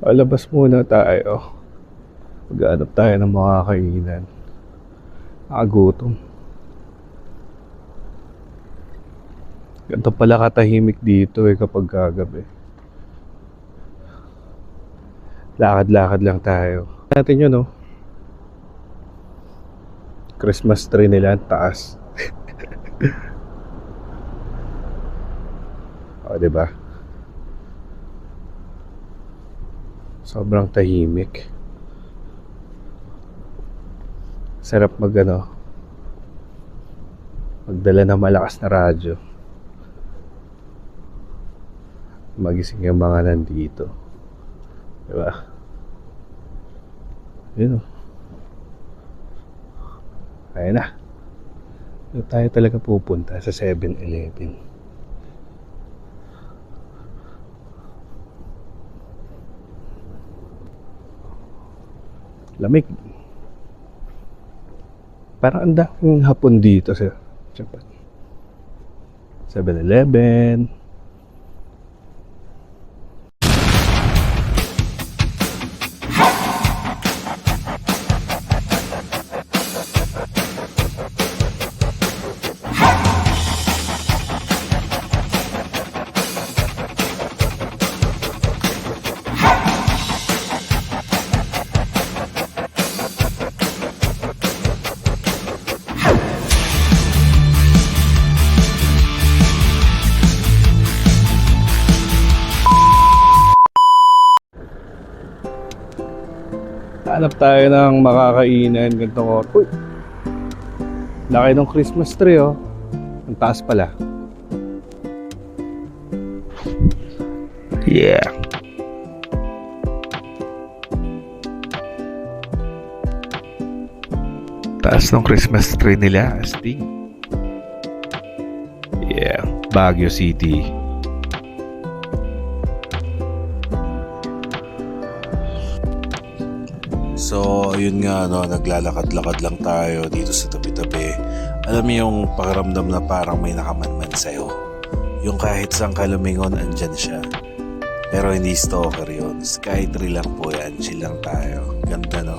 Labas muna tayo. Maghanap tayo ng mga kainan. Nakagutom. Ganito pala katahimik dito kapag kagabi. Lakad-lakad lang tayo. Natin yun, no? Christmas tree nila, taas. O, diba? Sobrang tahimik. Sarap magdala ng malakas na radyo. Magising yung mga nandito. Diba? Yun, o. Ayun na. Doon tayo talaga pupunta sa 7-Eleven. Lamig. Parang ang daming hapon dito sa Japan. 7-Eleven. Hanap tayo ng makakainan ganitong oras. Uy! Laki ng Christmas tree, oh. Ang taas pala. Yeah. Taas ng Christmas tree nila, astig. Yeah, Baguio City. So, yun nga, no, naglalakad-lakad lang tayo dito sa tabi-tabi. Alam mo yung pakiramdam na parang may nakamanman sa'yo. Yung kahit saan ka lumingon, andyan siya. Pero hindi stalker yun. Skytree lang po yan. Chill lang tayo. Ganda, no?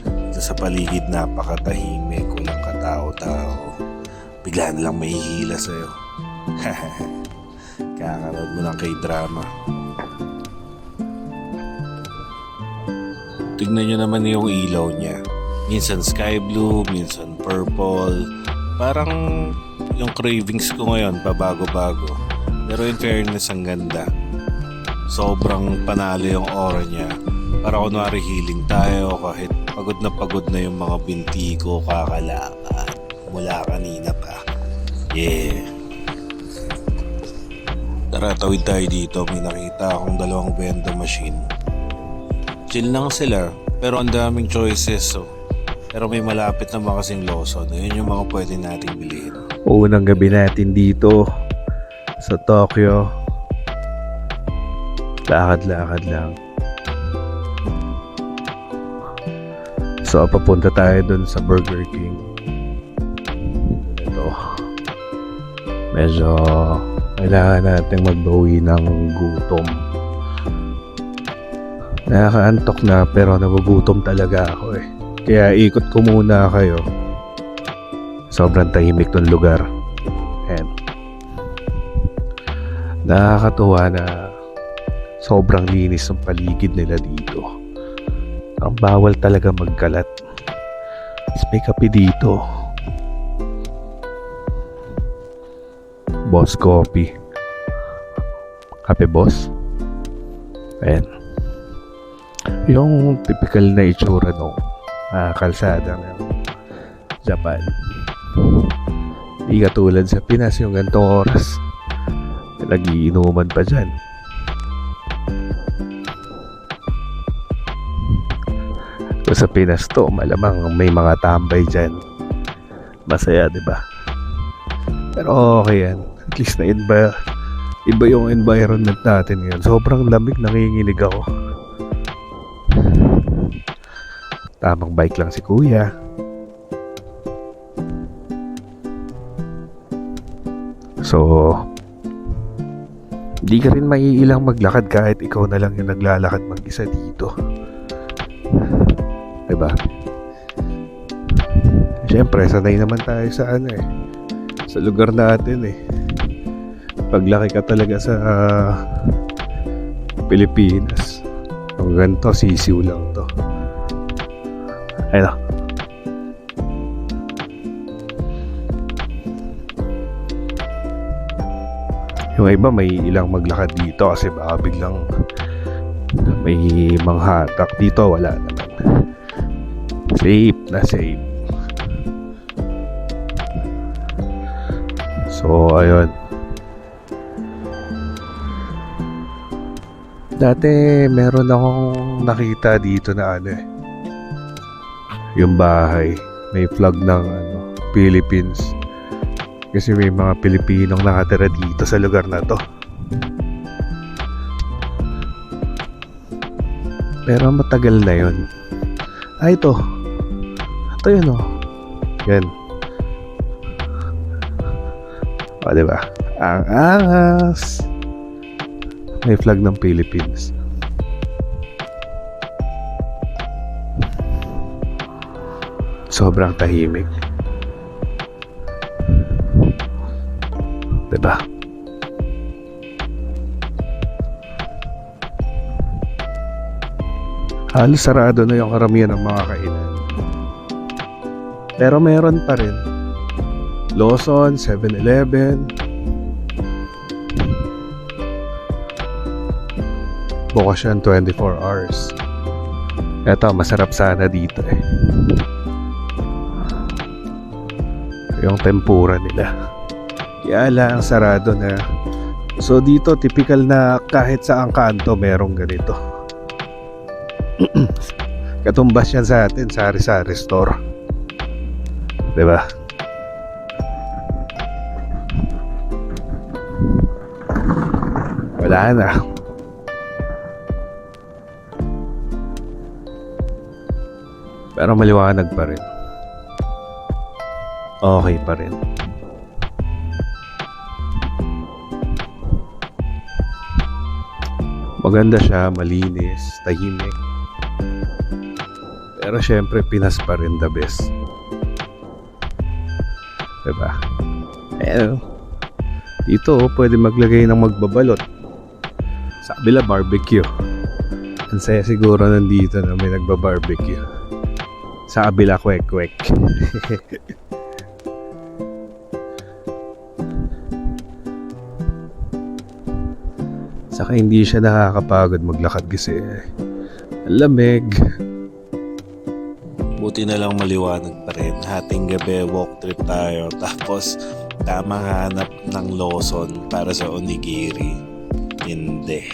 Dito sa paligid, napakatahimik. Walang katao-tao. Bigla na lang may hihila sa'yo. Kakanood mo ng K-drama. Tignan nyo naman yung ilaw niya. Minsan sky blue, minsan purple. Parang yung cravings ko ngayon, pabago-bago. Pero in fairness, ang ganda. Sobrang panalo yung aura niya. Para kunwari healing tayo kahit pagod na yung mga binti ko kakalakad. Mula kanina pa. Yeah. Tara, tawid tayo dito. May nakita akong dalawang vending machine. Chill lang sila, pero ang daming choices, so. Pero may malapit naman kasing Lawson. Yun yung mga pwede nating bilhin. Unang gabi natin dito sa Tokyo. Lakad-lakad lang. So, papunta tayo dun sa Burger King. Ito. Medyo kailangan natin magbawi ng gutom. Nakakaantok na pero nagugutom talaga ako eh. Kaya ikot ko muna kayo. Sobrang tahimik ng lugar. And nakakatuwa na sobrang linis ng paligid nila dito. Ang bawal talaga magkalat. Mas may kape dito. Boss Coffee. Kape boss? Ayan. Yung typical na itsura ng kalsada ng Japan. Hindi katulad sa Pinas yung gantong oras. Nag-iinuman pa dyan. So sa Pinas to, malamang may mga tambay dyan. Masaya, diba? Pero okay yan. At least na iba yung environment natin ngayon. Sobrang lamig, nanginginig ako. Tamang bike lang si kuya. So Hindi ka rin maiilang maglakad kahit ikaw na lang yung naglalakad mag-isa dito. Diba? Siyempre, sanay naman tayo sa sa lugar natin Paglaki ka talaga sa Pilipinas, ang ganito, sisiw lang to. Ayun. Yung iba may ilang maglakad dito kasi baka biglang may manghatak. Dito wala naman. Safe na safe. So ayun. Dati meron akong nakita dito na yung bahay may flag ng Philippines. Kasi may mga Pilipinong nakatira dito sa lugar na to. Pero matagal na yun. Ito. Ito yun Yan. O, diba? Ang angas. May flag ng Philippines. Sobrang tahimik. Diba? Halos sarado na yung karamihan ng mga kainan. Pero meron pa rin. Lawson, 7-Eleven. Bukas yan 24 hours. Eto, masarap sana dito yung tempura nila. Kaya lang sarado na. So dito typical na kahit saang kanto merong ganito. Katumbas yan sa atin sa sari-sari store. Diba? Wala na. Pero maliwanag pa rin. Okay pa rin. Maganda siya, malinis, tahimik. Pero syempre Pinas pa rin the best. Diba? Dito pwede maglagay ng magbabalot. Sa kabila barbecue. Ang saya siguro nandito na may nagba-barbecue. Sa kabila kwek-kwek. Saka hindi siya nakakapagod maglakad kasi ang lamig. Buti na lang maliwanag pa rin. Hating gabi walk trip tayo. Tapos tamang hanap ng Lawson para sa onigiri. Hindi.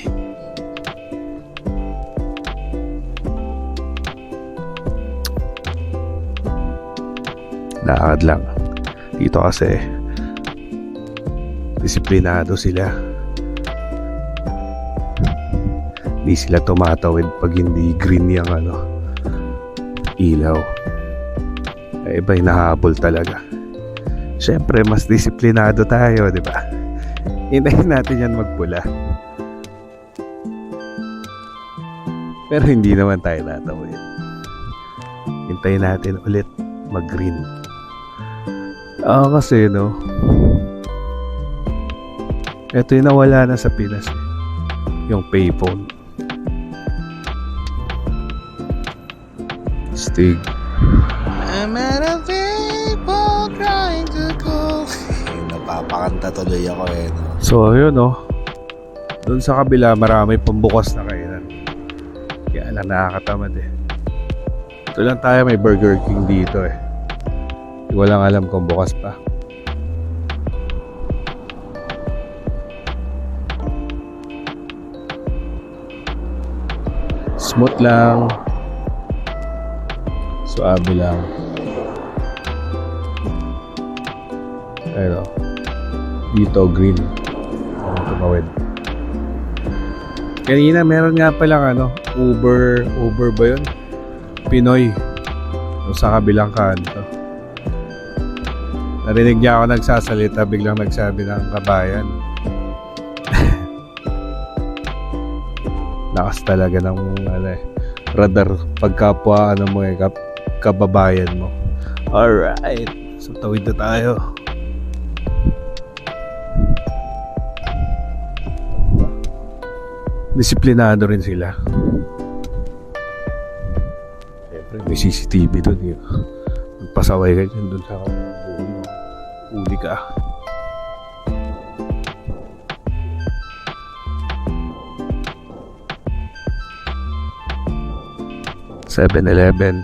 Lakad lang. Dito kasi disiplinado sila. Hindi sila tumatawid pag hindi green yung ilaw. Iba yung nahabol talaga. Siyempre mas disiplinado tayo, di ba? Hintayin natin yan magpula. Pero hindi naman tayo tatawid. Hintayin natin ulit mag-green. Kasi ito yung nawala na sa Pinas yung payphone. Stig. I'm at a payphone trying to call. Napapakanta tuloy ako no? So ayun doon sa kabila marami pang bukas na kainan. Kaya lang nakakatamad Ito lang tayo may Burger King dito Walang alam kung bukas pa. Smooth lang. Suabe lang. Ayun dito green. Tumawid. Kanina meron nga palang Uber ba yun? Pinoy. Sa kabilang kanto. Narinig niya ako nagsasalita, biglang nagsabi ng kabayan. lakas talaga ng radar pagkapwa mo kababayan mo. Alright, so tawid na tayo. Disiplinado rin sila. Siyempre may CCTV doon yun. Magpasaway ka dyan doon sa buhay. Uli ka. 7-Eleven.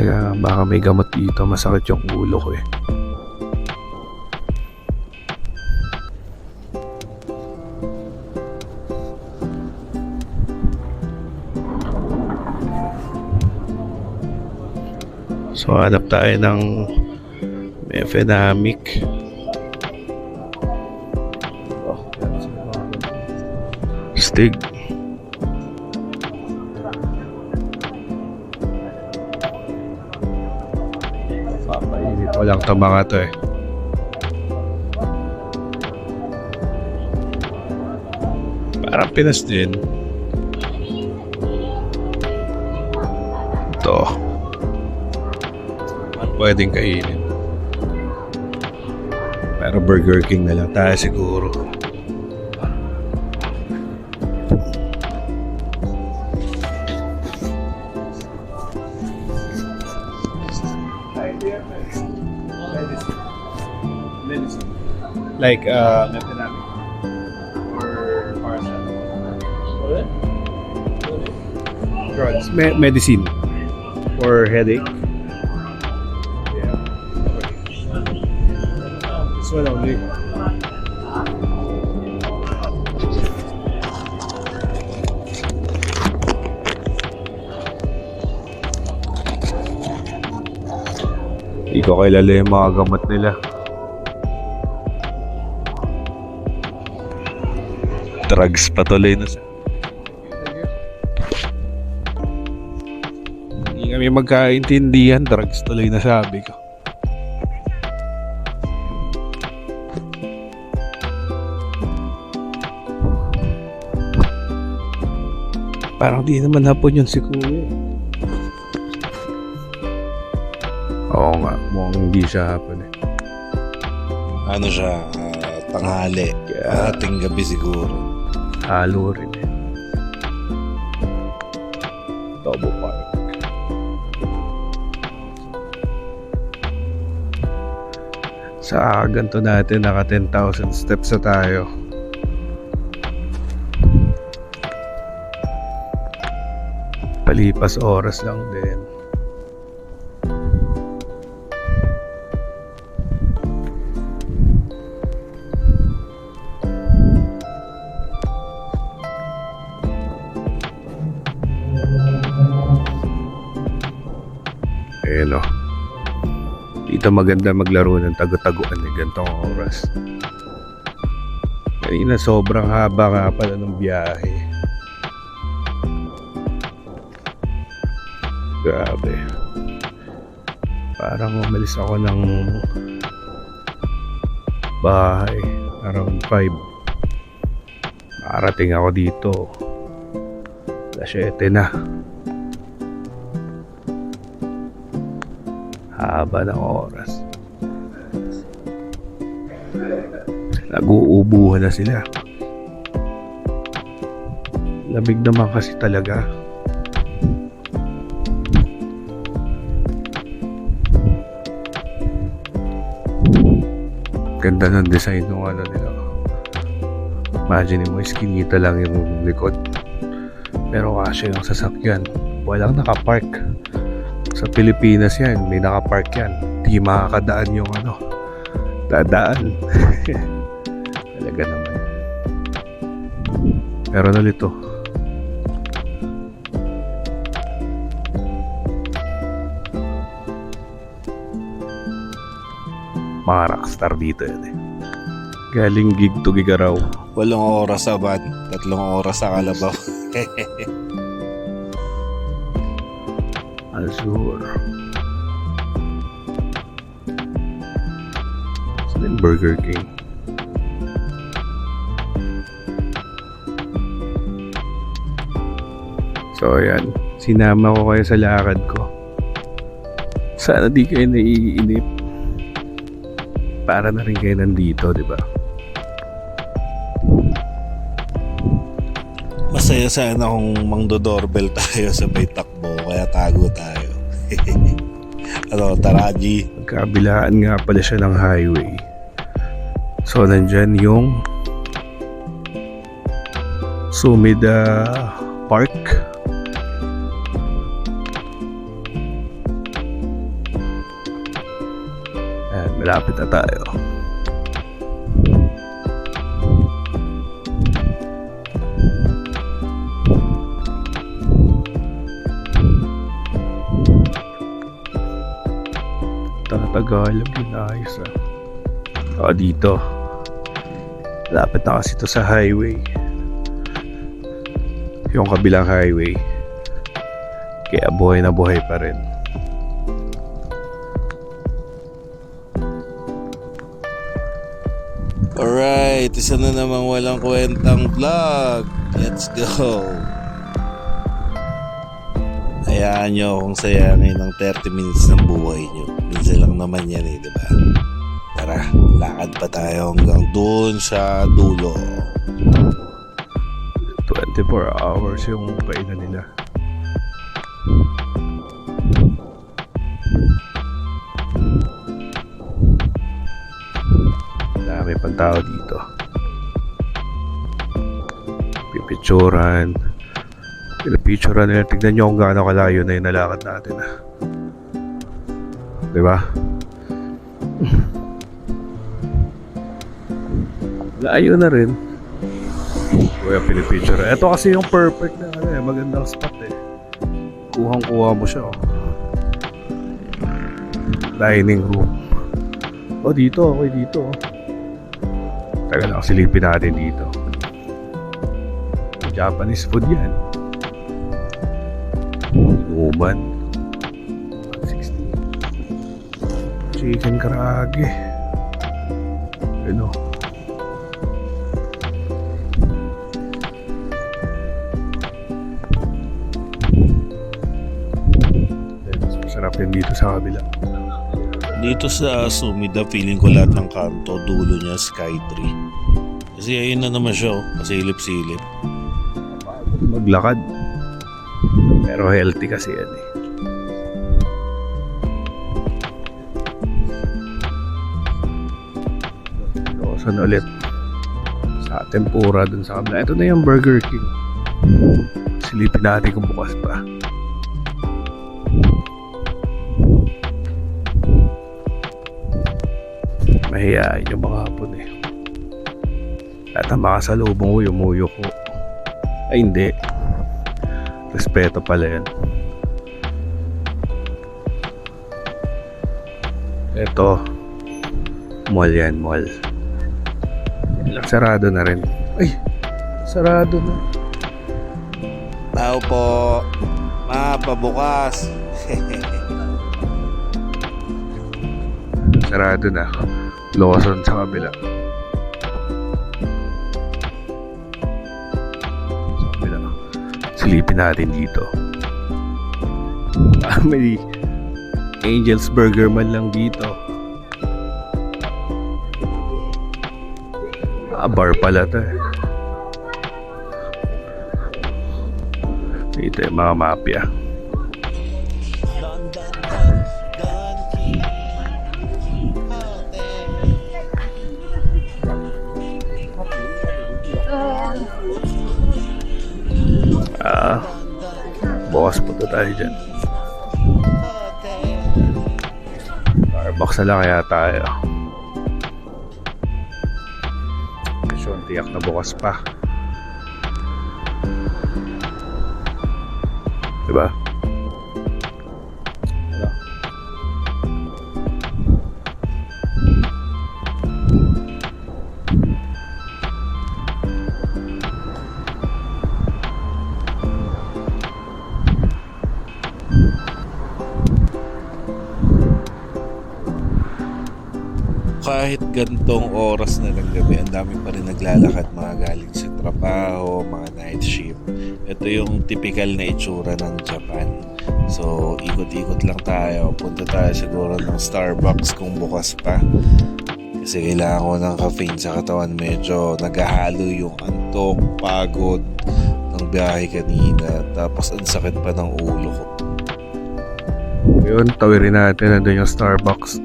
Teka, baka may gamot dito. Masakit yung ulo ko eh. So, hanap tayo ng Mefenamic. Stig. Papainit ko lang ito mga to eh. Parang Pinas din. Ito. Pwedeng kainin. Pero Burger King na lang tayo siguro. Like Mefenamic or paracetamol. Drugs, medicine for headache. This one only. Hindi ko kilala yung mga gamot nila. Drugs patuloy na sa. Hindi kami magkaintindihan. Drugs tuloy na sabi ko. Parang di naman hapon yun si Kuya. Oo nga, mukhang hindi siya hapon eh. Ano siya, tanghali. Ating gabi siguro. Halo rin eh. Tobo Park. Sa ganito natin, naka 10,000 steps na tayo. Palipas oras lang din. Ayan o. Dito maganda maglaro ng tago-taguan eh, gantong oras. Kanina sobrang haba nga pala ng biyahe. Grabe. Parang umalis ako ng bahay around 5. Nakarating ako dito 7 na. Haba ng oras. Nag-uubuhan na sila. Lamig naman kasi talaga. Ganda ng design ng ano nila. Imagine mo, iskinita lang yung likod. Pero kasya yung sasakyan. Walang nakapark. Sa Pilipinas yan, may nakapark yan. Di makakadaan yung ano. Dadaan. Talaga naman. Pero nalito. Mga rockstar dito yun eh. Galing gig to gig araw. 8 oras sa van, 3 oras sa Kalabaw. Azur. Saan yung Burger King? So ayan, sinama ko kayo sa lakad ko. Sana di kayo naiinip. Para na rin kayo nandito, di ba? Masaya sana kung mangdo-doorbell tayo sa may takbo, kaya tago tayo. Ano, Taraji? Kabilaan nga pala siya ng highway. So nandyan yung Sumida Park. Ayan, malapit na tayo. Tagalog yun, ayos ah. Dito. Lapit na kasi ito sa highway. Yung kabilang highway. Kaya buhay na buhay pa rin. Alright, isa na namang walang kwentang vlog. Let's go. Hayaan nyo kung sayangin ng 30 minutes ng buhay nyo. Minsan lang naman yan eh, diba? Tara, lakad pa tayo hanggang doon sa dulo. 24 hours yung kainan nila. Dami pang tao dito. Pipicturan. Pinapicturan nila. Tignan nyo kung gaano kalayo na yung nalakad natin. Diba? Layo na rin. Kuya pinipicture. Ito kasi yung perfect na magandang spot eh. Kuhang-kuha mo siya oh. Dining room. Dito okay dito oh. Tagal lang silipin natin dito. Japanese food yan. Inuman 160. Chicken karage. Ano? Masarap yan dito sa kabila. Dito sa Sumida, feeling ko lahat ng kanto, dulo niya Sky Tree. Kasi ayun na naman siya, pasilip-silip. Maglakad. Pero healthy kasi yan eh. So, saan ulit? Sa tempura dun sa kabila. Ito na yung Burger King. Silipin natin kung bukas pa. Mahihain yung mga hapon eh. Lahat ang makasalubong ko, umuyo ko. Ay hindi. Respeto pala yan. Ito, mall yan, mall. Yan lang, sarado na rin. Ay, sarado na. Tao po, pabukas. Sarado na. Lawson sa kabila. Sa kabila. Silipin natin dito. May Angel's Burger man lang dito. Bar pala to eh. Dito yung mga mafia. Bukas punta tayo dyan. Starbucks na lang kaya tayo. Kasi tiyak na bukas pa. Diba? kahit gantong oras na ng gabi, ang dami pa rin naglalakad, mga galing sa trabaho, mga night shift. Ito yung typical na itsura ng Japan. So, ikot-ikot lang tayo. Punta tayo siguro ng Starbucks kung bukas pa. Kasi kailangan ko ng caffeine sa katawan. Medyo naghahalo yung antok, pagod ng biyahe kanina. Tapos ang sakit pa ng ulo ko. Yun, tawirin natin. Nandun yung Starbucks.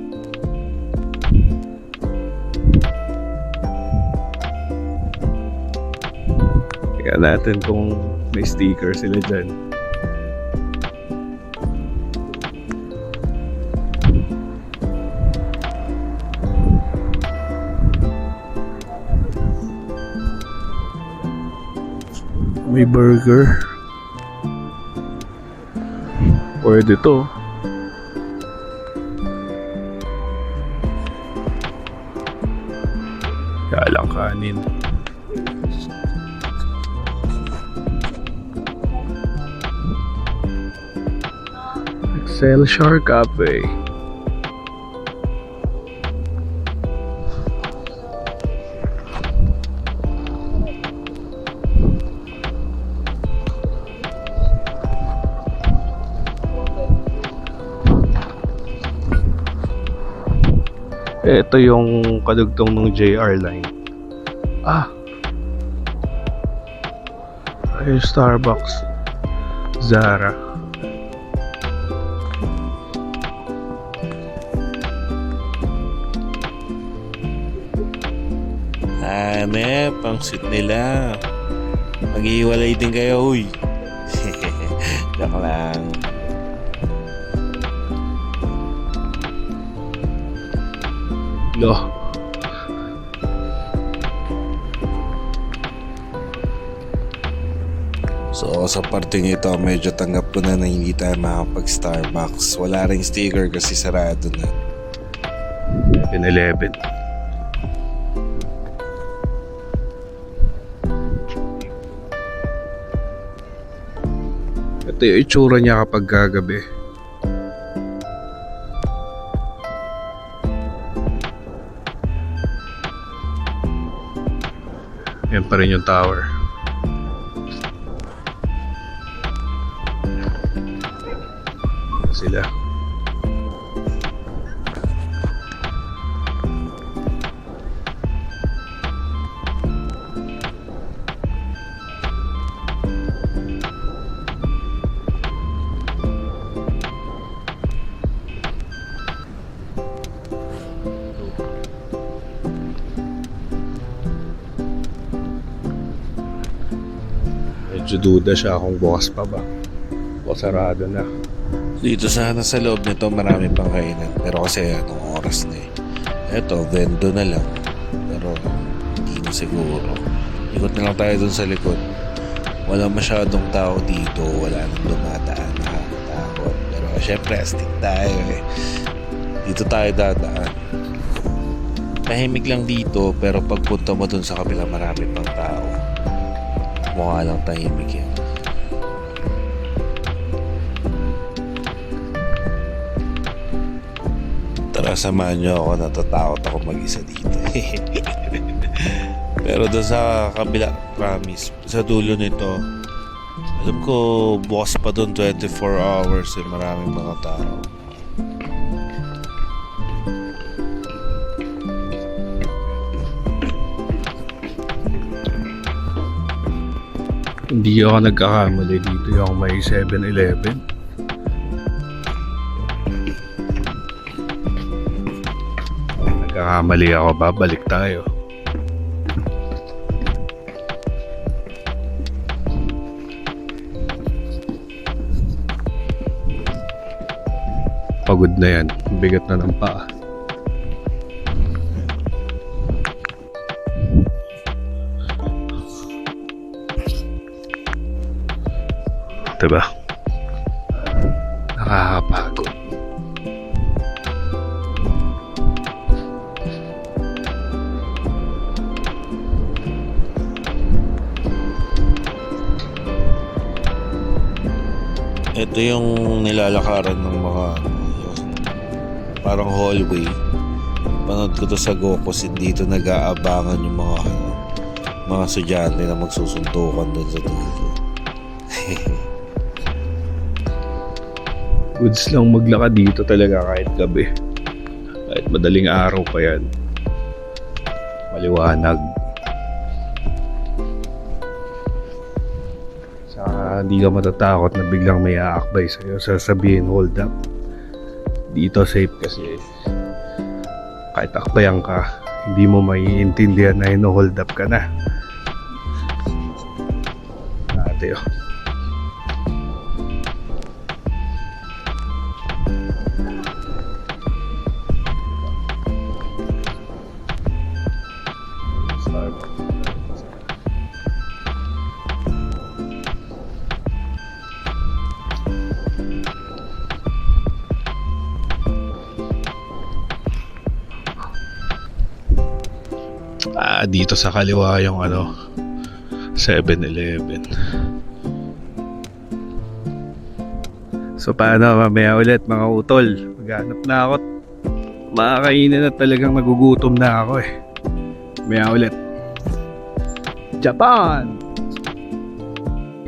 Tingnan natin kung may sticker sila dyan. May burger. Pwede to. Kaya lang kanin. Excelsior Cafe. Ito yung kadugtong ng JR line. Ay, Starbucks. Zara. Pangsit nila. Maghihiwalay din kayo, huy. Joke lang. Loh. So sa parting ito, medyo tanggap ko na hindi tayo makapag-Starbucks. Wala ring sticker kasi sarado na. 11. Ito yung itsura niya kapag gagabi. Yan pa rin yung tower. Sila. Medyo duda siya kung bukas pa ba o sarado na. Dito sana sa loob nito marami pang kainan. Pero kasi anong oras na eh. Eto, vendo na lang. Pero hindi na siguro. Ikot na lang tayo dun sa likod. Wala masyadong tao dito. Wala nang dumataan. Nakakatakot. Pero syempre, astig tayo eh. Dito tayo dadaan. Tahimik lang dito. Pero pagpunta mo dun sa kabila marami pang tao. Mukha lang tahimik yan. Tara, samahan nyo ako. Natatakot ako mag-isa dito. Pero doon sa kabila, promise, sa dulo nito, alam ko bukas pa doon 24 hours eh, maraming mga tao. Hindi ako nagkakamali dito yung may 7-Eleven. Nagkakamali ako, babalik tayo. Pagod na yan, bigat na ng paa. Diba? Nakakapagod. Ito yung nilalakaran ng mga yung parang hallway. Napanood ko to sa Gokusin, dito nag-aabangan yung mga estudyante na magsusuntukan doon sa dulo. Goods lang maglakad dito talaga kahit gabi. Kahit madaling araw pa yan. Maliwanag. Saka hindi ka matatakot na biglang may aakbay sa'yo. Sasabihin hold up. Dito safe kasi kahit akbayan ka, hindi mo maiintindihan na hold up ka na. Ate oh. Dito sa kaliwa yung 7-Eleven. So paano mamaya ulit mga utol? Maghanap na ako. Makakainin na talagang nagugutom na ako eh. Mamaya ulit. Japan!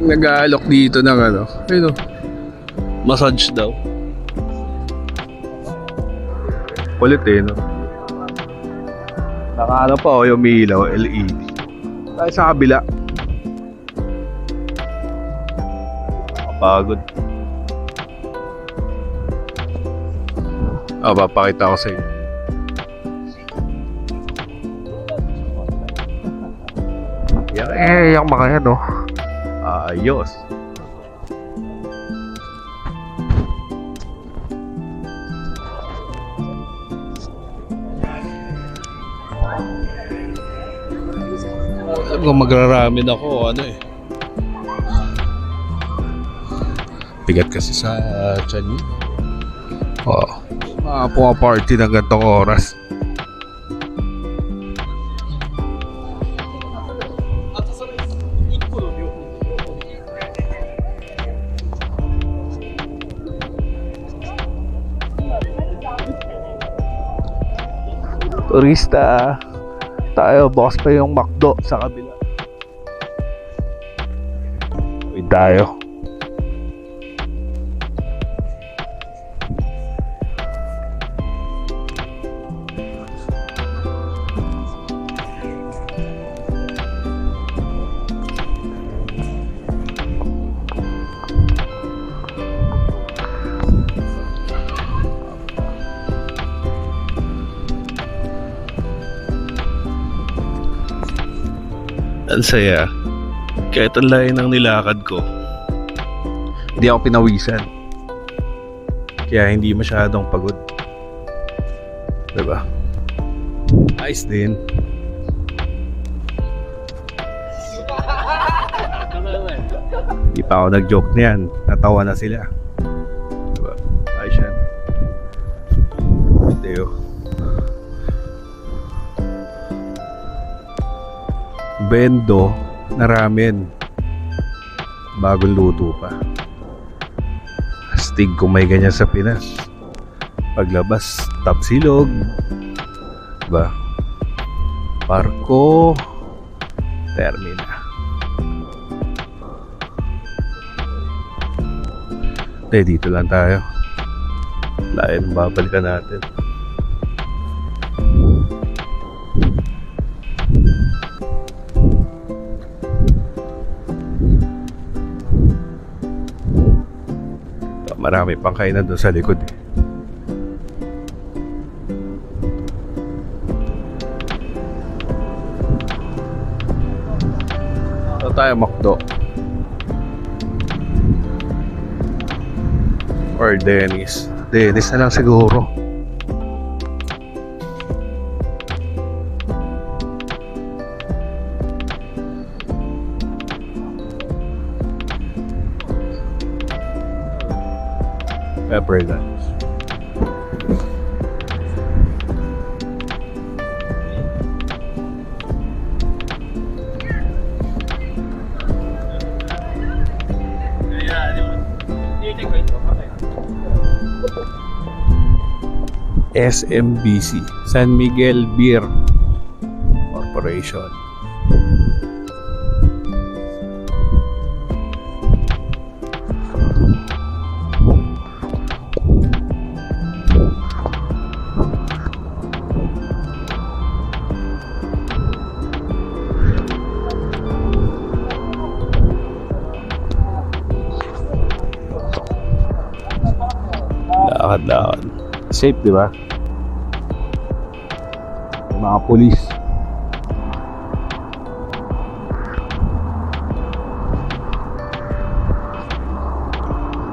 Nag-aalok dito ng ayun massage daw. Kulit eh no? Naka pa yung umiilaw, LED. Tayo sa kabila. Kapagod. Papakita ko sa inyo. Yung mga yan ayos. Kung magraramin ako, bigat kasi sa tiyan yun. Mga party ng gantong oras. Turista tayo, box pa yung McDo sa kabila. Uy tayo. Ang saya. Kahit ang layo ng nilakad ko, hindi ako pinawisan. Kaya hindi masyadong pagod. Diba? Ayos din. Hindi pa ako nag-joke niyan. Natawa na sila. Diba? Ayos yan. Teo. Bendo na ramen. Bagong luto pa. Astig kung may ganyan sa Pinas. Paglabas, Tapsilog. Diba? Parko Termina. Dito lang tayo. Lain babalikan natin. Marami pang kainan doon sa likod eh. So tayo McDo or Dennis. Dennis na lang siguro. Pepper lunch. SMBC, San Miguel Beer Corporation. Lakad-lakad. Safe, di ba? May mga pulis.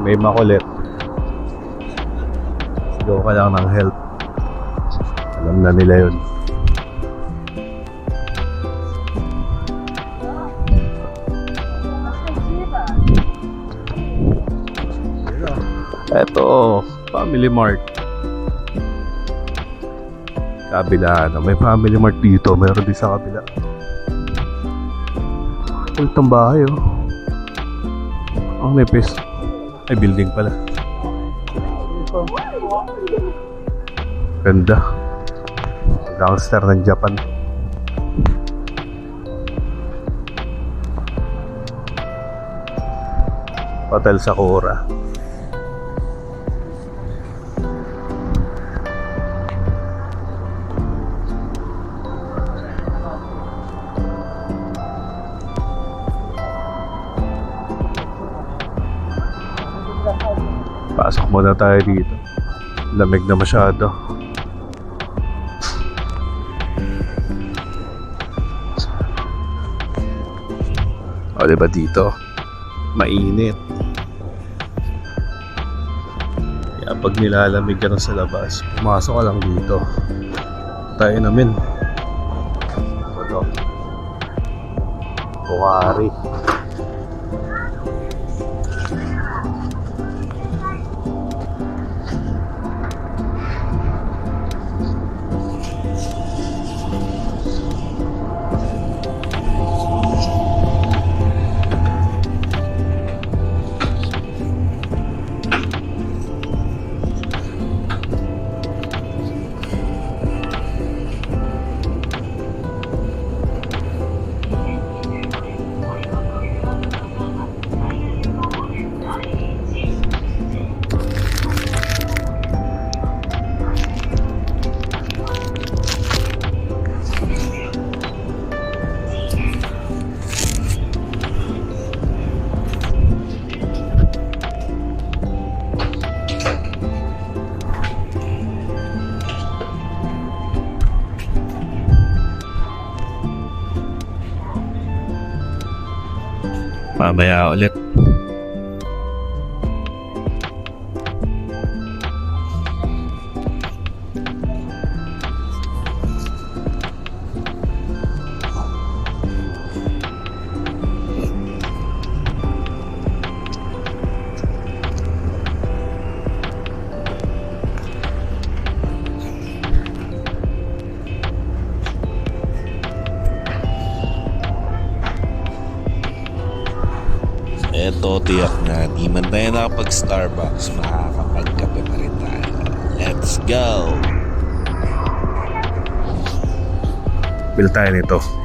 May makulit. Sigaw ka lang ng help. Alam na nila yun. Eto, Family Mart. Kabila na. May Family Mart dito. Meron din sa kabila. Kultang bahay, oh. Ang nipis. Ay, building pala. Ganda. Gangster ng Japan. Hotel Sakura. Pasok muna tayo dito. Lamig na masyado. O, diba dito? Mainit. Kaya pag nilalamig ka na sa labas, pumasok ka lang dito. Tayo namin. Ito. Buhari. Mamaya ulit. Eto, tiyak na di man tayo nakapag-Starbucks, makakapag-kape pa rin tayo. Let's go! Bil tayo nito.